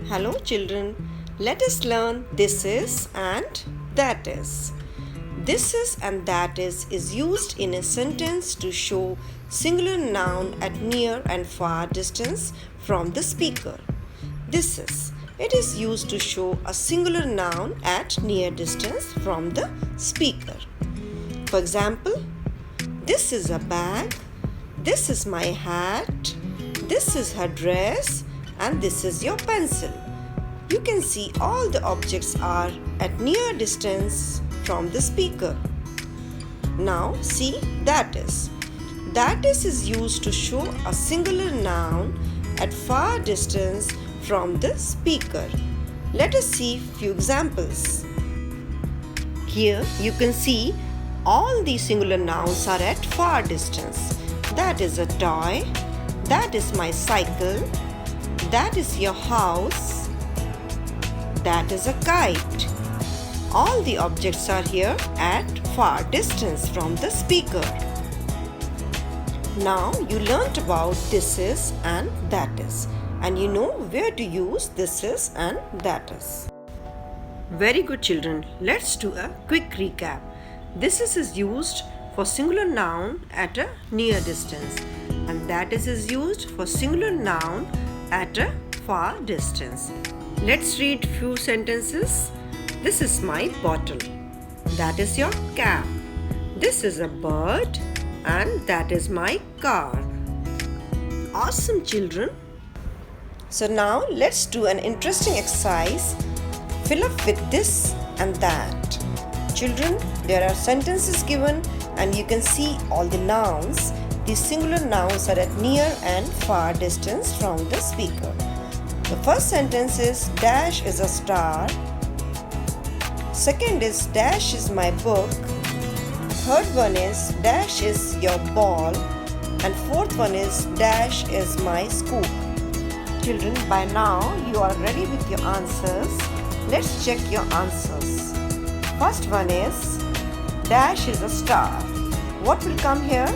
Hello children, let us learn this is and that is. This is and that is used in a sentence to show singular noun at near and far distance from the speaker. This is. It is used to show a singular noun at near distance from the speaker. For example, this is a bag, this is my hat, this is her dress, and this is your pencil. You can see all the objects are at near distance from the speaker. Now see that is. That is used to show a singular noun at far distance from the speaker. Let us see few examples. Here you can see all the singular nouns are at far distance. That is a toy, that is my cycle, that is your house, that is a kite. All the objects are here at far distance from the speaker. Now you learnt about this is and that is, and you know where to use this is and that is. Very good children, let's do a quick recap. This is used for singular noun at a near distance, and that is used for singular noun at a far distance. Let's read few sentences. This is my bottle. That is your cap. This is a bird, and that is my car. Awesome children. So now let's do an interesting exercise. Fill up with this and that. Children, there are sentences given and you can see all the nouns. These singular nouns are at near and far distance from the speaker. The first sentence is dash is a star. Second is dash is my book. Third one is dash is your ball. And fourth one is dash is my scoop. Children, by now you are ready with your answers. Let's check your answers. First one is dash is a star. What will come here?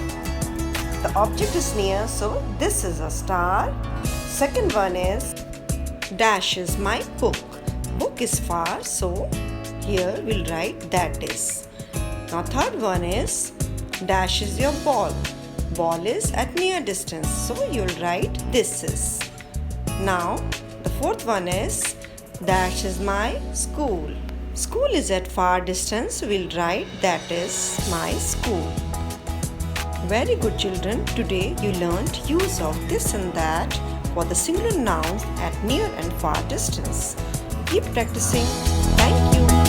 The object is near, so this is a star. Second one is dash is my book. Book is far, so here we'll write that is. Now third one is dash is your ball. Ball is at near distance, so you'll write this is. Now the fourth one is dash is my school. School is at far distance, we'll write that is my school. Very good children, today you learned use of this and that for the singular nouns at near and far distance. Keep practicing. Thank you.